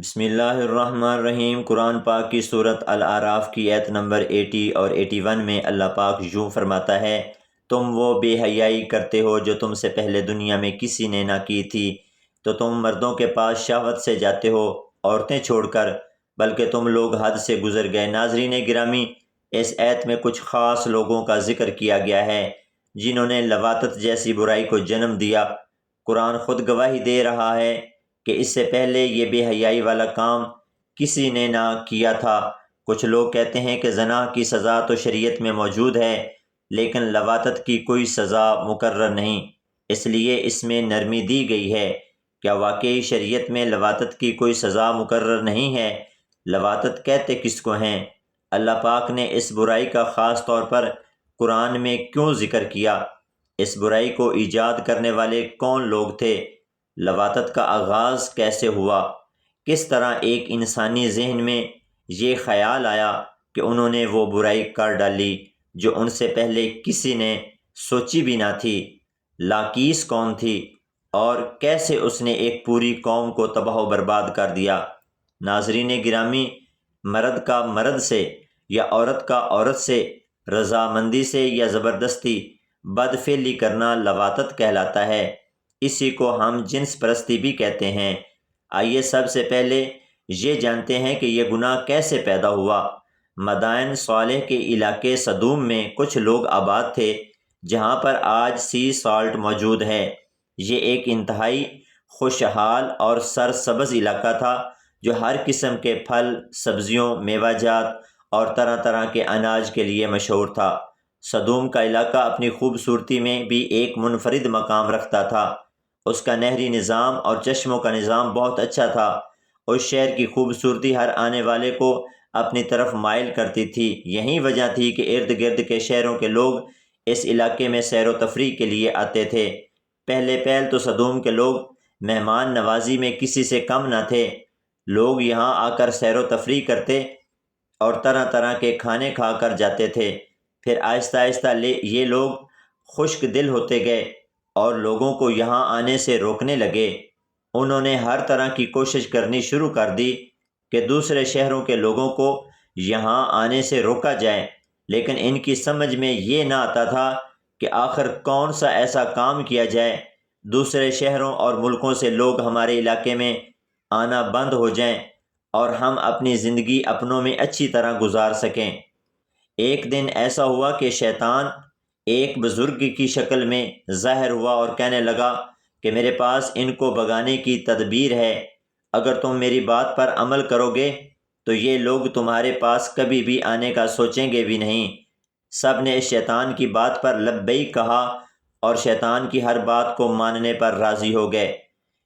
بسم اللہ الرحمن الرحیم۔ قرآن پاک کی صورت الاعراف کی آیت نمبر 80 اور 81 میں اللہ پاک یوں فرماتا ہے، تم وہ بے حیائی کرتے ہو جو تم سے پہلے دنیا میں کسی نے نہ کی تھی، تو تم مردوں کے پاس شہوت سے جاتے ہو عورتیں چھوڑ کر، بلکہ تم لوگ حد سے گزر گئے۔ ناظرین گرامی، اس آیت میں کچھ خاص لوگوں کا ذکر کیا گیا ہے جنہوں نے لواطت جیسی برائی کو جنم دیا۔ قرآن خود گواہی دے رہا ہے کہ اس سے پہلے یہ بے حیائی والا کام کسی نے نہ کیا تھا۔ کچھ لوگ کہتے ہیں کہ زنا کی سزا تو شریعت میں موجود ہے، لیکن لواطت کی کوئی سزا مقرر نہیں، اس لیے اس میں نرمی دی گئی ہے۔ کیا واقعی شریعت میں لواطت کی کوئی سزا مقرر نہیں ہے؟ لواطت کہتے کس کو ہیں؟ اللہ پاک نے اس برائی کا خاص طور پر قرآن میں کیوں ذکر کیا؟ اس برائی کو ایجاد کرنے والے کون لوگ تھے؟ لواطت کا آغاز کیسے ہوا؟ کس طرح ایک انسانی ذہن میں یہ خیال آیا کہ انہوں نے وہ برائی کر ڈالی جو ان سے پہلے کسی نے سوچی بھی نہ تھی؟ لاکیس کون تھی اور کیسے اس نے ایک پوری قوم کو تباہ و برباد کر دیا؟ ناظرین گرامی، مرد کا مرد سے یا عورت کا عورت سے رضامندی سے یا زبردستی بدفعلی کرنا لواطت کہلاتا ہے۔ اسی کو ہم جنس پرستی بھی کہتے ہیں۔ آئیے سب سے پہلے یہ جانتے ہیں کہ یہ گناہ کیسے پیدا ہوا۔ مدائن صالح کے علاقے سدوم میں کچھ لوگ آباد تھے جہاں پر آج سی سالٹ موجود ہے۔ یہ ایک انتہائی خوشحال اور سرسبز علاقہ تھا جو ہر قسم کے پھل، سبزیوں، میوہ جات اور طرح طرح کے اناج کے لیے مشہور تھا۔ سدوم کا علاقہ اپنی خوبصورتی میں بھی ایک منفرد مقام رکھتا تھا۔ اس کا نہری نظام اور چشموں کا نظام بہت اچھا تھا۔ اس شہر کی خوبصورتی ہر آنے والے کو اپنی طرف مائل کرتی تھی۔ یہی وجہ تھی کہ ارد گرد کے شہروں کے لوگ اس علاقے میں سیر و تفریح کے لیے آتے تھے۔ پہلے تو سدوم کے لوگ مہمان نوازی میں کسی سے کم نہ تھے۔ لوگ یہاں آ کر سیر و تفریح کرتے اور طرح طرح کے کھانے کھا کر جاتے تھے۔ پھر آہستہ آہستہ یہ لوگ خشک دل ہوتے گئے اور لوگوں کو یہاں آنے سے روکنے لگے۔ انہوں نے ہر طرح کی کوشش کرنی شروع کر دی کہ دوسرے شہروں کے لوگوں کو یہاں آنے سے روکا جائے، لیکن ان کی سمجھ میں یہ نہ آتا تھا کہ آخر کون سا ایسا کام کیا جائے دوسرے شہروں اور ملکوں سے لوگ ہمارے علاقے میں آنا بند ہو جائیں اور ہم اپنی زندگی اپنوں میں اچھی طرح گزار سکیں۔ ایک دن ایسا ہوا کہ شیطان ایک بزرگ کی شکل میں ظاہر ہوا اور کہنے لگا کہ میرے پاس ان کو بھگانے کی تدبیر ہے۔ اگر تم میری بات پر عمل کرو گے تو یہ لوگ تمہارے پاس کبھی بھی آنے کا سوچیں گے بھی نہیں۔ سب نے اس شیطان کی بات پر لبیک کہا اور شیطان کی ہر بات کو ماننے پر راضی ہو گئے۔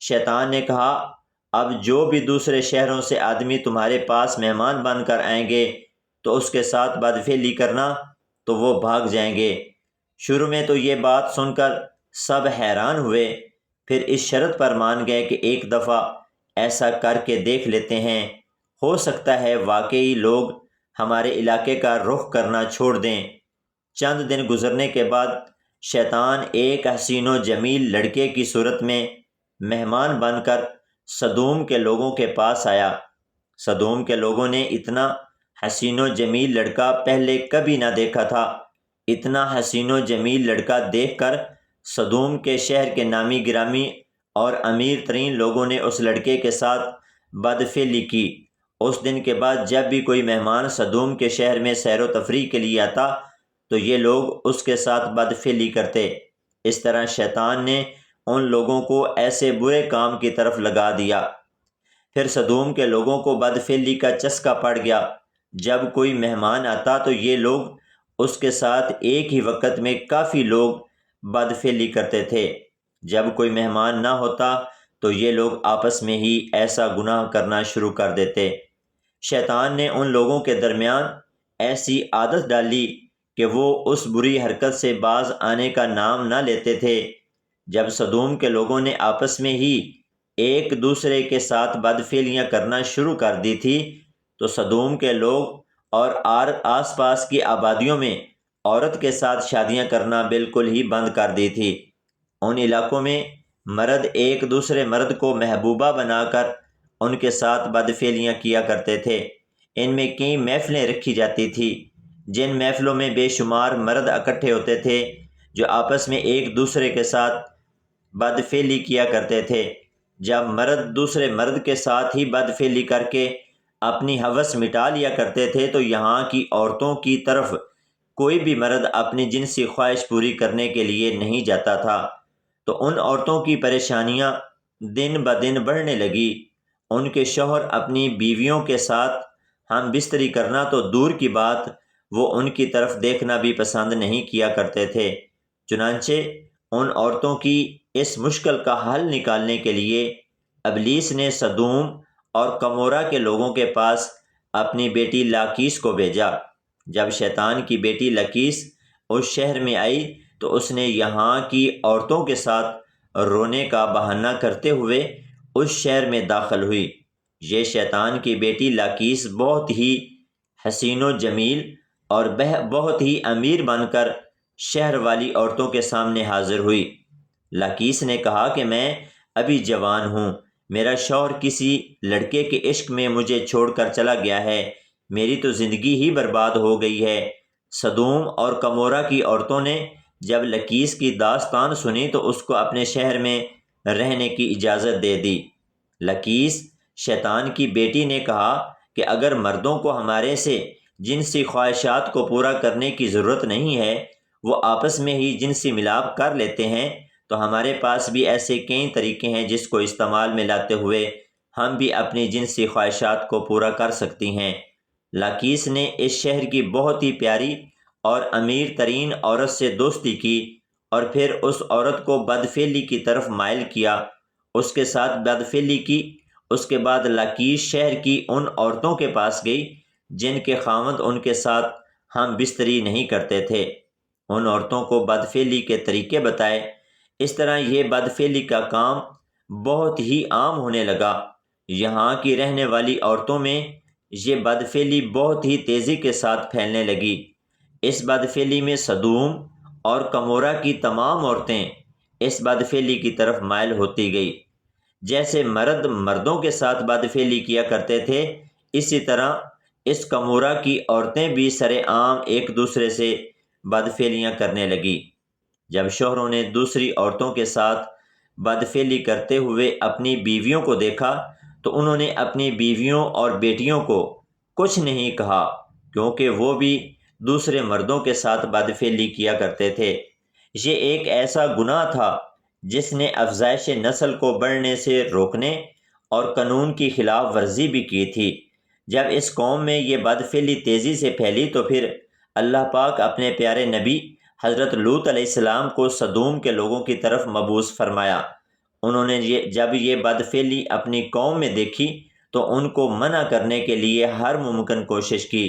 شیطان نے کہا، اب جو بھی دوسرے شہروں سے آدمی تمہارے پاس مہمان بن کر آئیں گے تو اس کے ساتھ بدفعلی کرنا تو وہ بھاگ جائیں گے۔ شروع میں تو یہ بات سن کر سب حیران ہوئے، پھر اس شرط پر مان گئے کہ ایک دفعہ ایسا کر کے دیکھ لیتے ہیں، ہو سکتا ہے واقعی لوگ ہمارے علاقے کا رخ کرنا چھوڑ دیں۔ چند دن گزرنے کے بعد شیطان ایک حسین و جمیل لڑکے کی صورت میں مہمان بن کر سدوم کے لوگوں کے پاس آیا۔ سدوم کے لوگوں نے اتنا حسین و جمیل لڑکا پہلے کبھی نہ دیکھا تھا۔ اتنا حسین و جمیل لڑکا دیکھ کر سدوم کے شہر کے نامی گرامی اور امیر ترین لوگوں نے اس لڑکے کے ساتھ بدفعلی کی۔ اس دن کے بعد جب بھی کوئی مہمان سدوم کے شہر میں سیر و تفریح کے لیے آتا تو یہ لوگ اس کے ساتھ بدفعلی کرتے۔ اس طرح شیطان نے ان لوگوں کو ایسے برے کام کی طرف لگا دیا۔ پھر سدوم کے لوگوں کو بدفعلی کا چسکا پڑ گیا۔ جب کوئی مہمان آتا تو یہ لوگ اس کے ساتھ ایک ہی وقت میں کافی لوگ بدفعلی کرتے تھے۔ جب کوئی مہمان نہ ہوتا تو یہ لوگ آپس میں ہی ایسا گناہ کرنا شروع کر دیتے۔ شیطان نے ان لوگوں کے درمیان ایسی عادت ڈالی کہ وہ اس بری حرکت سے باز آنے کا نام نہ لیتے تھے۔ جب سدوم کے لوگوں نے آپس میں ہی ایک دوسرے کے ساتھ بدفعلیاں کرنا شروع کر دی تھی تو سدوم کے لوگ اور آس پاس کی آبادیوں میں عورت کے ساتھ شادیاں کرنا بالکل ہی بند کر دی تھی۔ ان علاقوں میں مرد ایک دوسرے مرد کو محبوبہ بنا کر ان کے ساتھ بدفعلیاں کیا کرتے تھے۔ ان میں کئی محفلیں رکھی جاتی تھی، جن محفلوں میں بے شمار مرد اکٹھے ہوتے تھے جو آپس میں ایک دوسرے کے ساتھ بدفعلی کیا کرتے تھے۔ جب مرد دوسرے مرد کے ساتھ ہی بدفعلی کر کے اپنی ہوس مٹا لیا کرتے تھے تو یہاں کی عورتوں کی طرف کوئی بھی مرد اپنی جنسی خواہش پوری کرنے کے لیے نہیں جاتا تھا، تو ان عورتوں کی پریشانیاں دن بدن بڑھنے لگی۔ ان کے شوہر اپنی بیویوں کے ساتھ ہم بستری کرنا تو دور کی بات، وہ ان کی طرف دیکھنا بھی پسند نہیں کیا کرتے تھے۔ چنانچہ ان عورتوں کی اس مشکل کا حل نکالنے کے لیے ابلیس نے سدوم اور کمورہ کے لوگوں کے پاس اپنی بیٹی لاکیس کو بھیجا۔ جب شیطان کی بیٹی لاکیس اس شہر میں آئی تو اس نے یہاں کی عورتوں کے ساتھ رونے کا بہانہ کرتے ہوئے اس شہر میں داخل ہوئی۔ یہ شیطان کی بیٹی لاکیس بہت ہی حسین و جمیل اور بہت ہی امیر بن کر شہر والی عورتوں کے سامنے حاضر ہوئی۔ لاکیس نے کہا کہ میں ابھی جوان ہوں، میرا شوہر کسی لڑکے کے عشق میں مجھے چھوڑ کر چلا گیا ہے، میری تو زندگی ہی برباد ہو گئی ہے۔ سدوم اور کمورہ کی عورتوں نے جب لاکیس کی داستان سنی تو اس کو اپنے شہر میں رہنے کی اجازت دے دی۔ لاکیس شیطان کی بیٹی نے کہا کہ اگر مردوں کو ہمارے سے جنسی خواہشات کو پورا کرنے کی ضرورت نہیں ہے، وہ آپس میں ہی جنسی ملاپ کر لیتے ہیں، تو ہمارے پاس بھی ایسے کئی طریقے ہیں جس کو استعمال میں لاتے ہوئے ہم بھی اپنی جنسی خواہشات کو پورا کر سکتی ہیں۔ لاکیس نے اس شہر کی بہت ہی پیاری اور امیر ترین عورت سے دوستی کی اور پھر اس عورت کو بدفعلی کی طرف مائل کیا، اس کے ساتھ بدفعلی کی۔ اس کے بعد لاکیس شہر کی ان عورتوں کے پاس گئی جن کے خاوند ان کے ساتھ ہم بستری نہیں کرتے تھے، ان عورتوں کو بدفعلی کے طریقے بتائے۔ اس طرح یہ بدفعلی کا کام بہت ہی عام ہونے لگا۔ یہاں کی رہنے والی عورتوں میں یہ بدفعلی بہت ہی تیزی کے ساتھ پھیلنے لگی۔ اس بدفعلی میں سدوم اور کمورہ کی تمام عورتیں اس بدفعلی کی طرف مائل ہوتی گئی۔ جیسے مرد مردوں کے ساتھ بدفعلی کیا کرتے تھے، اسی طرح اس کمورہ کی عورتیں بھی سر عام ایک دوسرے سے بدفعلیاں کرنے لگی۔ جب شوہروں نے دوسری عورتوں کے ساتھ بدفعلی کرتے ہوئے اپنی بیویوں کو دیکھا تو انہوں نے اپنی بیویوں اور بیٹیوں کو کچھ نہیں کہا، کیونکہ وہ بھی دوسرے مردوں کے ساتھ بدفعلی کیا کرتے تھے۔ یہ ایک ایسا گناہ تھا جس نے افزائش نسل کو بڑھنے سے روکنے اور قانون کی خلاف ورزی بھی کی تھی۔ جب اس قوم میں یہ بدفعلی تیزی سے پھیلی تو پھر اللہ پاک اپنے پیارے نبی حضرت لوط علیہ السلام کو سدوم کے لوگوں کی طرف مبعوث فرمایا۔ انہوں نے جب یہ بدفعلی اپنی قوم میں دیکھی تو ان کو منع کرنے کے لیے ہر ممکن کوشش کی،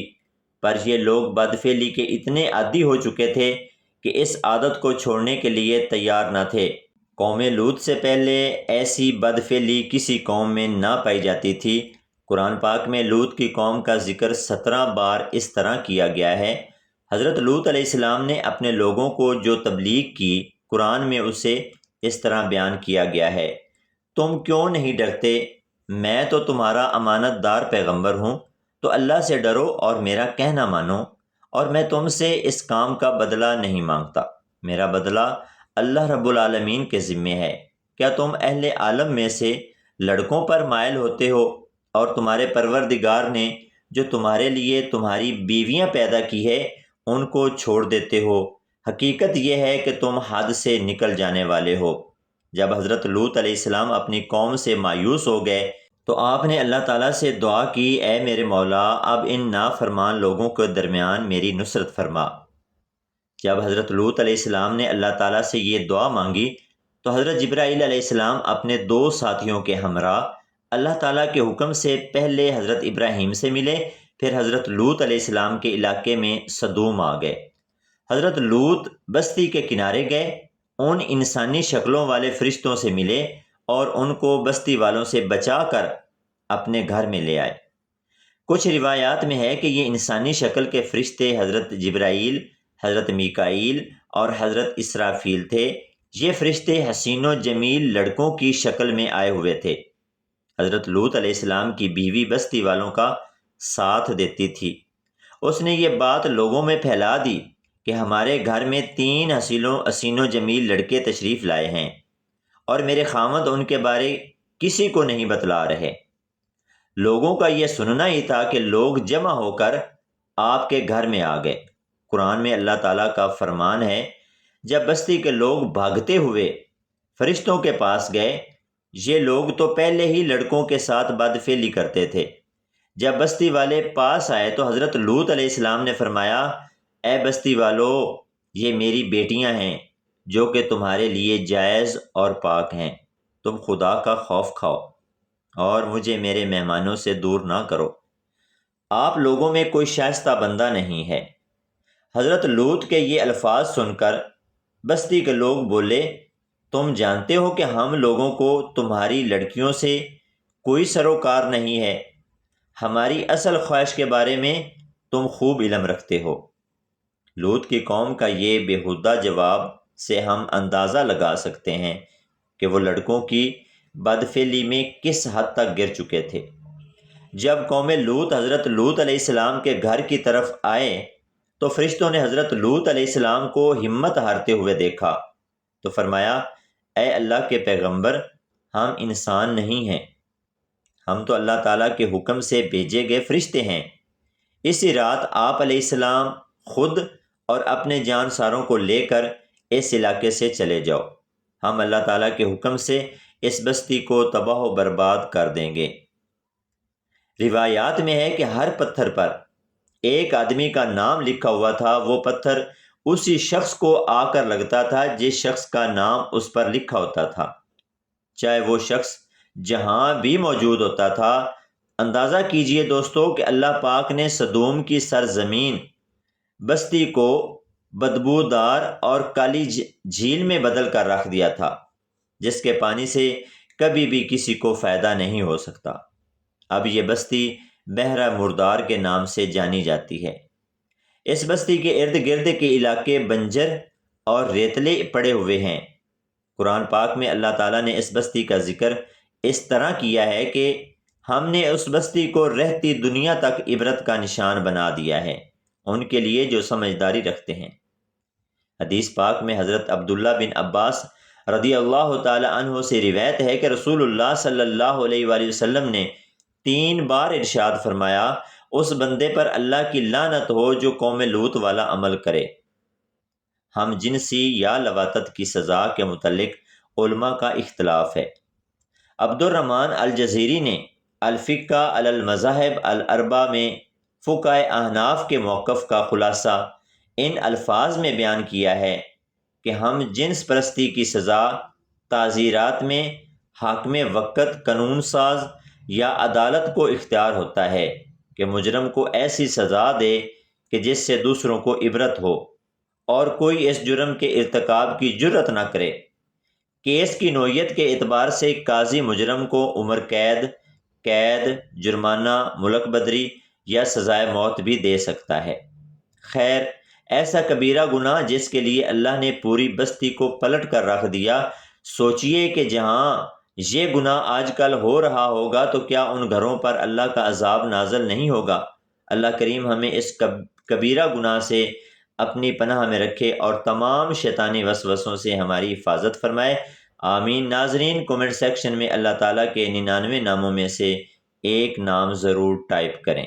پر یہ لوگ بدفعلی کے اتنے عادی ہو چکے تھے کہ اس عادت کو چھوڑنے کے لیے تیار نہ تھے۔ قوم لوط سے پہلے ایسی بدفعلی کسی قوم میں نہ پائی جاتی تھی۔ قرآن پاک میں لوط کی قوم کا ذکر 17 بار اس طرح کیا گیا ہے۔ حضرت لوط علیہ السلام نے اپنے لوگوں کو جو تبلیغ کی، قرآن میں اسے اس طرح بیان کیا گیا ہے: تم کیوں نہیں ڈرتے؟ میں تو تمہارا امانت دار پیغمبر ہوں، تو اللہ سے ڈرو اور میرا کہنا مانو، اور میں تم سے اس کام کا بدلہ نہیں مانگتا، میرا بدلہ اللہ رب العالمین کے ذمے ہے۔ کیا تم اہل عالم میں سے لڑکوں پر مائل ہوتے ہو اور تمہارے پروردگار نے جو تمہارے لیے تمہاری بیویاں پیدا کی ہے ان کو چھوڑ دیتے ہو؟ حقیقت یہ ہے کہ تم حد سے نکل جانے والے ہو۔ جب حضرت لوط علیہ السلام اپنی قوم سے مایوس ہو گئے تو آپ نے اللہ تعالیٰ سے دعا کی: اے میرے مولا، اب ان نافرمان لوگوں کے درمیان میری نصرت فرما۔ جب حضرت لوط علیہ السلام نے اللہ تعالیٰ سے یہ دعا مانگی تو حضرت جبرائیل علیہ السلام اپنے 2 ساتھیوں کے ہمراہ اللہ تعالیٰ کے حکم سے پہلے حضرت ابراہیم سے ملے، پھر حضرت لوط علیہ السلام کے علاقے میں سدوم آ گئے۔ حضرت لوط بستی کے کنارے گئے، ان انسانی شکلوں والے فرشتوں سے ملے اور ان کو بستی والوں سے بچا کر اپنے گھر میں لے آئے۔ کچھ روایات میں ہے کہ یہ انسانی شکل کے فرشتے حضرت جبرائیل، حضرت میکائیل اور حضرت اسرافیل تھے۔ یہ فرشتے حسین و جمیل لڑکوں کی شکل میں آئے ہوئے تھے۔ حضرت لوط علیہ السلام کی بیوی بستی والوں کا ساتھ دیتی تھی۔ اس نے یہ بات لوگوں میں پھیلا دی کہ ہمارے گھر میں 3 حسین و جمیل لڑکے تشریف لائے ہیں اور میرے خاوند ان کے بارے کسی کو نہیں بتلا رہے۔ لوگوں کا یہ سننا ہی تھا کہ لوگ جمع ہو کر آپ کے گھر میں آ گئے۔ قرآن میں اللہ تعالیٰ کا فرمان ہے، جب بستی کے لوگ بھاگتے ہوئے فرشتوں کے پاس گئے، یہ لوگ تو پہلے ہی لڑکوں کے ساتھ بدفعلی کرتے تھے۔ جب بستی والے پاس آئے تو حضرت لوط علیہ السلام نے فرمایا، اے بستی والو، یہ میری بیٹیاں ہیں جو کہ تمہارے لیے جائز اور پاک ہیں، تم خدا کا خوف کھاؤ اور مجھے میرے مہمانوں سے دور نہ کرو، آپ لوگوں میں کوئی شائستہ بندہ نہیں ہے۔ حضرت لوط کے یہ الفاظ سن کر بستی کے لوگ بولے، تم جانتے ہو کہ ہم لوگوں کو تمہاری لڑکیوں سے کوئی سروکار نہیں ہے، ہماری اصل خواہش کے بارے میں تم خوب علم رکھتے ہو۔ لوط کی قوم کا یہ بیہودہ جواب سے ہم اندازہ لگا سکتے ہیں کہ وہ لڑکوں کی بدفعلی میں کس حد تک گر چکے تھے۔ جب قوم لوط حضرت لوط علیہ السلام کے گھر کی طرف آئے تو فرشتوں نے حضرت لوط علیہ السلام کو ہمت ہارتے ہوئے دیکھا تو فرمایا، اے اللہ کے پیغمبر، ہم انسان نہیں ہیں، ہم تو اللہ تعالیٰ کے حکم سے بھیجے گئے فرشتے ہیں۔ اسی رات آپ علیہ السلام خود اور اپنے جانساروں کو لے کر اس علاقے سے چلے جاؤ، ہم اللہ تعالیٰ کے حکم سے اس بستی کو تباہ و برباد کر دیں گے۔ روایات میں ہے کہ ہر پتھر پر ایک آدمی کا نام لکھا ہوا تھا، وہ پتھر اسی شخص کو آ کر لگتا تھا جس شخص کا نام اس پر لکھا ہوتا تھا، چاہے وہ شخص جہاں بھی موجود ہوتا تھا۔ اندازہ کیجئے دوستو کہ اللہ پاک نے سدوم کی سرزمین بستی کو بدبودار اور کالی جھیل میں بدل کر رکھ دیا تھا، جس کے پانی سے کبھی بھی کسی کو فائدہ نہیں ہو سکتا۔ اب یہ بستی بحیرہ مردار کے نام سے جانی جاتی ہے۔ اس بستی کے ارد گرد کے علاقے بنجر اور ریتلے پڑے ہوئے ہیں۔ قرآن پاک میں اللہ تعالیٰ نے اس بستی کا ذکر اس طرح کیا ہے کہ ہم نے اس بستی کو رہتی دنیا تک عبرت کا نشان بنا دیا ہے ان کے لیے جو سمجھداری رکھتے ہیں۔ حدیث پاک میں حضرت عبداللہ بن عباس رضی اللہ تعالی عنہ سے روایت ہے کہ رسول اللہ صلی اللہ علیہ وآلہ وسلم نے 3 بار ارشاد فرمایا، اس بندے پر اللہ کی لعنت ہو جو قوم لوط والا عمل کرے۔ ہم جنسی یا لواطت کی سزا کے متعلق علماء کا اختلاف ہے۔ عبد الرحمن الجزیری نے الفقہ علی المذاہب الاربع میں فقہائے احناف کے موقف کا خلاصہ ان الفاظ میں بیان کیا ہے کہ ہم جنس پرستی کی سزا تعزیرات میں حاکم وقت، قانون ساز یا عدالت کو اختیار ہوتا ہے کہ مجرم کو ایسی سزا دے کہ جس سے دوسروں کو عبرت ہو اور کوئی اس جرم کے ارتکاب کی جرت نہ کرے۔ کیس کی نوعیت کے اعتبار سے قاضی مجرم کو عمر قید، جرمانہ، ملک بدری یا سزائے موت بھی دے سکتا ہے۔ خیر، ایسا کبیرہ گناہ جس کے لیے اللہ نے پوری بستی کو پلٹ کر رکھ دیا، سوچئے کہ جہاں یہ گناہ آج کل ہو رہا ہوگا تو کیا ان گھروں پر اللہ کا عذاب نازل نہیں ہوگا؟ اللہ کریم ہمیں اس کبیرہ گناہ سے اپنی پناہ میں رکھے اور تمام شیطانی وسوسوں سے ہماری حفاظت فرمائے، آمین۔ ناظرین، کومنٹ سیکشن میں اللہ تعالیٰ کے 99 ناموں میں سے ایک نام ضرور ٹائپ کریں۔